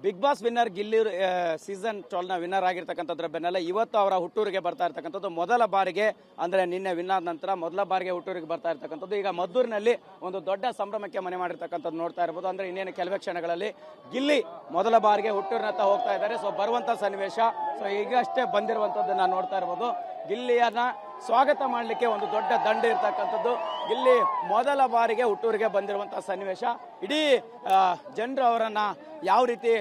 Big Boss winner Gilli season 12ನ winner ಆಗಿರ್ತಕ್ಕಂಥದ್ರ ಬೆನ್ನಲ್ಲೇ ಇವತ್ತು ಅವರ ಹುಟ್ಟೂರಿಗೆ ಬರ್ತಾ ಇರ್ತಕ್ಕಂಥದ್ದು ಮೊದಲ ಬಾರಿಗೆ. ಅಂದ್ರೆ ನಿನ್ನೆ ವಿನ್ ಆದ ನಂತರ ಮೊದಲ ಬಾರಿಗೆ ಹುಟ್ಟೂರಿಗೆ ಬರ್ತಾ ಇರ್ತಕ್ಕಂಥದ್ದು. ಈಗ ಮದ್ದೂರಿನಲ್ಲಿ ಒಂದು ದೊಡ್ಡ ಸಂಭ್ರಮಕ್ಕೆ ಮನೆ ಮಾಡಿರ್ತಕ್ಕಂಥದ್ದು ನೋಡ್ತಾ ಇರಬಹುದು. ಅಂದ್ರೆ ಇನ್ನೇನು ಕೆಲವೇ ಕ್ಷಣಗಳಲ್ಲಿ ಗಿಲ್ಲಿ ಮೊದಲ ಬಾರಿಗೆ ಹುಟ್ಟೂರಿನತ್ತ ಹೋಗ್ತಾ ಇದ್ದಾರೆ. ಸೊ ಬರುವಂತ ಸನ್ನಿವೇಶ ಈಗಷ್ಟೇ ಬಂದಿರುವಂತದ್ದನ್ನ ನೋಡ್ತಾ ಇರಬಹುದು. ಗಿಲ್ಲಿಯನ್ನ ಸ್ವಾಗತ ಮಾಡಲಿಕ್ಕೆ ಒಂದು ದೊಡ್ಡ ದಂಡ ಇರ್ತಕ್ಕಂಥದ್ದು. ಗಿಲ್ಲಿ ಮೊದಲ ಬಾರಿಗೆ ಹುಟ್ಟೂರಿಗೆ ಬಂದಿರುವಂತಹ ಸನ್ನಿವೇಶ. ಇಡೀ ಜನರು ಅವರನ್ನ ಯಾವ ರೀತಿ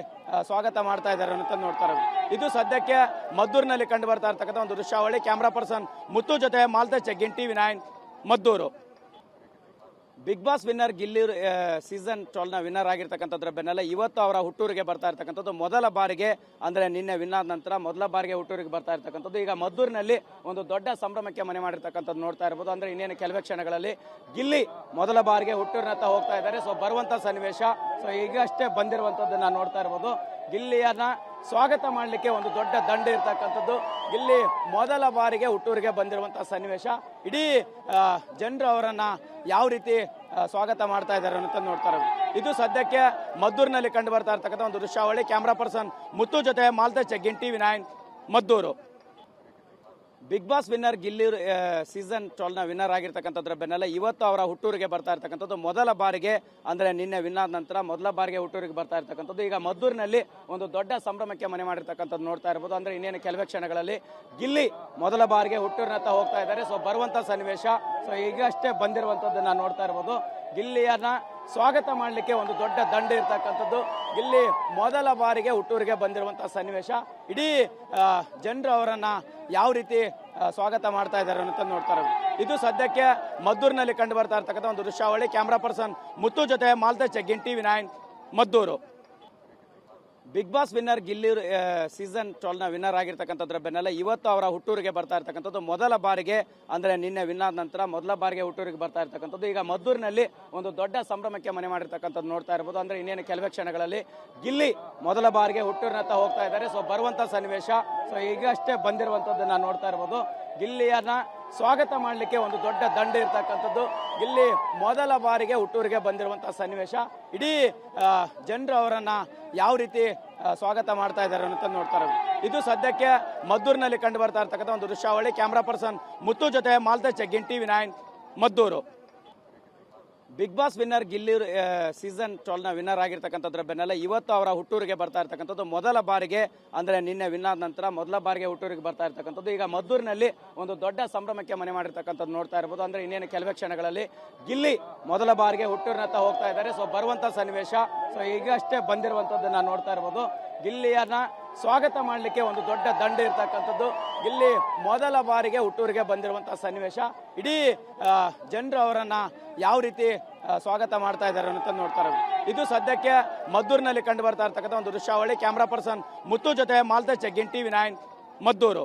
ಸ್ವಾಗತ ಮಾಡ್ತಾ ಇದ್ದಾರೆ ಅಂತ ನೋಡ್ತಾರೆ. ಇದು ಸದ್ಯಕ್ಕೆ ಮದ್ದೂರಿನಲ್ಲಿ ಕಂಡು ಬರ್ತಾ ಇರ್ತಕ್ಕಂಥ ಒಂದು ದೃಶ್ಯಾವಳಿ. ಕ್ಯಾಮ್ರಾ ಪರ್ಸನ್ ಮುತ್ತು ಜೊತೆ Maltesh Jaggin, TV9 Maddur. Bigg Boss winner Gilli season 12ನ ವಿನ್ನರ್ ಆಗಿರ್ತಕ್ಕಂಥದ್ರ ಬೆನ್ನಲ್ಲೇ ಇವತ್ತು ಅವರ ಹುಟ್ಟೂರಿಗೆ ಬರ್ತಾ ಇರ್ತಕ್ಕಂಥದ್ದು ಮೊದಲ ಬಾರಿಗೆ. ಅಂದ್ರೆ ನಿನ್ನೆ ವಿನ್ ಆದ ನಂತರ ಮೊದಲ ಬಾರಿಗೆ ಹುಟ್ಟೂರಿಗೆ ಬರ್ತಾ ಇರ್ತಕ್ಕಂಥದ್ದು. ಈಗ ಮದ್ದೂರಿನಲ್ಲಿ ಒಂದು ದೊಡ್ಡ ಸಂಭ್ರಮಕ್ಕೆ ಮನೆ ಮಾಡಿರ್ತಕ್ಕಂಥದ್ದು ನೋಡ್ತಾ ಇರಬಹುದು. ಅಂದ್ರೆ ಇನ್ನೇನು ಕೆಲವೇ ಕ್ಷಣಗಳಲ್ಲಿ ಗಿಲ್ಲಿ ಮೊದಲ ಬಾರಿಗೆ ಹುಟ್ಟೂರಿನತ್ತ ಹೋಗ್ತಾ ಇದ್ದಾರೆ. ಸೊ ಬರುವಂತ ಸನ್ನಿವೇಶ ಈಗಷ್ಟೇ ಬಂದಿರುವಂತದ್ದನ್ನ ನೋಡ್ತಾ ಇರಬಹುದು. ಗಿಲ್ಲಿಯನ್ನ ಸ್ವಾಗತ ಮಾಡಲಿಕ್ಕೆ ಒಂದು ದೊಡ್ಡ ದಂಡ ಇರ್ತಕ್ಕಂಥದ್ದು. ಗಿಲ್ಲಿ ಮೊದಲ ಬಾರಿಗೆ ಹುಟ್ಟೂರಿಗೆ ಬಂದಿರುವಂತಹ ಸನ್ನಿವೇಶ. ಇಡೀ ಜನರು ಅವರನ್ನ ಯಾವ ರೀತಿ ಸ್ವಾಗತ ಮಾಡ್ತಾ ಇದ್ದಾರೆ ಅಂತ ನೋಡ್ತಾರೆ. ಇದು ಸದ್ಯಕ್ಕೆ ಮದ್ದೂರಿನಲ್ಲಿ ಕಂಡು ಬರ್ತಾ ಇರ್ತಕ್ಕಂಥ ಒಂದು ದೃಶ್ಯಾವಳಿ. ಕ್ಯಾಮ್ರಾ ಪರ್ಸನ್ ಮುತ್ತು ಜೊತೆ Maltesh Jaggin, TV9 Maddur. Bigg Boss winner Gilli season 12ನ ವಿನ್ನರ್ ಆಗಿರ್ತಕ್ಕಂಥದ್ರ ಬೆನ್ನಲ್ಲೇ ಇವತ್ತು ಅವರ ಹುಟ್ಟೂರಿಗೆ ಬರ್ತಾ ಇರ್ತಕ್ಕಂಥದ್ದು ಮೊದಲ ಬಾರಿಗೆ. ಅಂದ್ರೆ ನಿನ್ನೆ ವಿನ್ ಆದ ನಂತರ ಮೊದಲ ಬಾರಿಗೆ ಹುಟ್ಟೂರಿಗೆ ಬರ್ತಾ ಇರ್ತಕ್ಕಂಥದ್ದು. ಈಗ ಮದ್ದೂರಿನಲ್ಲಿ ಒಂದು ದೊಡ್ಡ ಸಂಭ್ರಮಕ್ಕೆ ಮನೆ ಮಾಡಿರ್ತಕ್ಕಂಥದ್ದು ನೋಡ್ತಾ ಇರಬಹುದು. ಅಂದ್ರೆ ಇನ್ನೇನು ಕೆಲವೇ ಕ್ಷಣಗಳಲ್ಲಿ ಗಿಲ್ಲಿ ಮೊದಲ ಬಾರಿಗೆ ಹುಟ್ಟೂರಿನತ್ತ ಹೋಗ್ತಾ ಇದ್ದಾರೆ. ಸೊ ಬರುವಂತ ಸನ್ನಿವೇಶ ಈಗಷ್ಟೇ ಬಂದಿರುವಂತದ್ದನ್ನ ನೋಡ್ತಾ ಇರಬಹುದು. ಗಿಲ್ಲಿಯನ್ನ ಸ್ವಾಗತ ಮಾಡಲಿಕ್ಕೆ ಒಂದು ದೊಡ್ಡ ದಂಡ ಇರ್ತಕ್ಕಂಥದ್ದು. ಗಿಲ್ಲಿ ಮೊದಲ ಬಾರಿಗೆ ಹುಟ್ಟೂರಿಗೆ ಬಂದಿರುವಂತಹ ಸನ್ನಿವೇಶ. ಇಡೀ ಜನರು ಅವರನ್ನ ಯಾವ ರೀತಿ ಸ್ವಾಗತ ಮಾಡ್ತಾ ಇದ್ದಾರೆ ಅಂತ ನೋಡ್ತಾರೆ. ಇದು ಸದ್ಯಕ್ಕೆ ಮದ್ದೂರಿನಲ್ಲಿ ಕಂಡು ಬರ್ತಾ ಇರ್ತಕ್ಕಂಥ ಒಂದು ದೃಶ್ಯಾವಳಿ. ಕ್ಯಾಮ್ರಾ ಪರ್ಸನ್ ಮುತ್ತು ಜೊತೆ Maltesh Jaggin, TV9 Maddur. Bigg Boss winner Gilli season 12ನ ವಿನ್ನರ್ ಆಗಿರ್ತಕ್ಕಂಥದ್ರ ಬೆನ್ನಲ್ಲೇ ಇವತ್ತು ಅವರ ಹುಟ್ಟೂರಿಗೆ ಬರ್ತಾ ಇರ್ತಕ್ಕಂಥದ್ದು ಮೊದಲ ಬಾರಿಗೆ. ಅಂದ್ರೆ ನಿನ್ನೆ ವಿನ್ ಆದ ನಂತರ ಮೊದಲ ಬಾರಿಗೆ ಹುಟ್ಟೂರಿಗೆ ಬರ್ತಾ ಇರ್ತಕ್ಕಂಥದ್ದು. ಈಗ ಮದ್ದೂರಿನಲ್ಲಿ ಒಂದು ದೊಡ್ಡ ಸಂಭ್ರಮಕ್ಕೆ ಮನೆ ಮಾಡಿರ್ತಕ್ಕಂಥದ್ದು ನೋಡ್ತಾ ಇರಬಹುದು. ಅಂದ್ರೆ ಇನ್ನೇನು ಕೆಲವೇ ಕ್ಷಣಗಳಲ್ಲಿ ಗಿಲ್ಲಿ ಮೊದಲ ಬಾರಿಗೆ ಹುಟ್ಟೂರಿನತ್ತ ಹೋಗ್ತಾ ಇದ್ದಾರೆ. ಸೊ ಬರುವಂತ ಸನ್ನಿವೇಶ ಈಗಷ್ಟೇ ಬಂದಿರುವಂತದ್ದನ್ನ ನೋಡ್ತಾ ಇರಬಹುದು. ಗಿಲ್ಲಿಯನ್ನ ಸ್ವಾಗತ ಮಾಡಲಿಕ್ಕೆ ಒಂದು ದೊಡ್ಡ ದಂಡ ಇರ್ತಕ್ಕಂಥದ್ದು. ಗಿಲ್ಲಿ ಮೊದಲ ಬಾರಿಗೆ ಹುಟ್ಟೂರಿಗೆ ಬಂದಿರುವಂತಹ ಸನ್ನಿವೇಶ. ಇಡೀ ಜನರು ಅವರನ್ನ ಯಾವ ರೀತಿ ಸ್ವಾಗತ ಮಾಡ್ತಾ ಇದ್ದಾರೆ ಅಂತ ನೋಡ್ತಾರೆ. ಇದು ಸದ್ಯಕ್ಕೆ ಮದ್ದೂರಿನಲ್ಲಿ ಕಂಡು ಬರ್ತಾ ಇರ್ತಕ್ಕಂಥ ಒಂದು ದೃಶ್ಯಾವಳಿ. ಕ್ಯಾಮ್ರಾ ಪರ್ಸನ್ ಮುತ್ತು ಜೊತೆ Maltesh Jaggin, TV9 Maddur. Bigg Boss winner Gilli season 12ನ ವಿನ್ನರ್ ಆಗಿರ್ತಕ್ಕಂಥದ್ರ ಬೆನ್ನಲ್ಲೇ ಇವತ್ತು ಅವರ ಹುಟ್ಟೂರಿಗೆ ಬರ್ತಾ ಇರ್ತಕ್ಕಂಥದ್ದು ಮೊದಲ ಬಾರಿಗೆ. ಅಂದ್ರೆ ನಿನ್ನೆ ವಿನ್ ಆದ ನಂತರ ಮೊದಲ ಬಾರಿಗೆ ಹುಟ್ಟೂರಿಗೆ ಬರ್ತಾ ಇರ್ತಕ್ಕಂಥದ್ದು. ಈಗ ಮದ್ದೂರಿನಲ್ಲಿ ಒಂದು ದೊಡ್ಡ ಸಂಭ್ರಮಕ್ಕೆ ಮನೆ ಮಾಡಿರ್ತಕ್ಕಂಥದ್ದು ನೋಡ್ತಾ ಇರಬಹುದು. ಅಂದ್ರೆ ಇನ್ನೇನು ಕೆಲವೇ ಕ್ಷಣಗಳಲ್ಲಿ ಗಿಲ್ಲಿ ಮೊದಲ ಬಾರಿಗೆ ಹುಟ್ಟೂರಿನತ್ತ ಹೋಗ್ತಾ ಇದ್ದಾರೆ. ಸೊ ಬರುವಂತ ಸನ್ನಿವೇಶ ಈಗಷ್ಟೇ ಬಂದಿರುವಂತದ್ದನ್ನ ನೋಡ್ತಾ ಇರಬಹುದು. ಗಿಲ್ಲಿಯನ್ನ ಸ್ವಾಗತ ಮಾಡಲಿಕ್ಕೆ ಒಂದು ದೊಡ್ಡ ದಂಡ ಇರ್ತಕ್ಕಂಥದ್ದು. ಗಿಲ್ಲಿ ಮೊದಲ ಬಾರಿಗೆ ಹುಟ್ಟೂರಿಗೆ ಬಂದಿರುವಂತಹ ಸನ್ನಿವೇಶ. ಇಡೀ ಜನರು ಅವರನ್ನ ಯಾವ ರೀತಿ ಸ್ವಾಗತ ಮಾಡ್ತಾ ಇದ್ದಾರೆ ಅಂತ ನೋಡ್ತಾರೆ. ಇದು ಸದ್ಯಕ್ಕೆ ಮದ್ದೂರಿನಲ್ಲಿ ಕಂಡು ಬರ್ತಾ ಇರ್ತಕ್ಕಂಥ ಒಂದು ದೃಶ್ಯಾವಳಿ. ಕ್ಯಾಮ್ರಾ ಪರ್ಸನ್ ಮುತ್ತು ಜೊತೆ ಮಾಲ್ತೇಶ್ ಜಗ್ಗಿನ್, TV9 ಮದ್ದೂರು.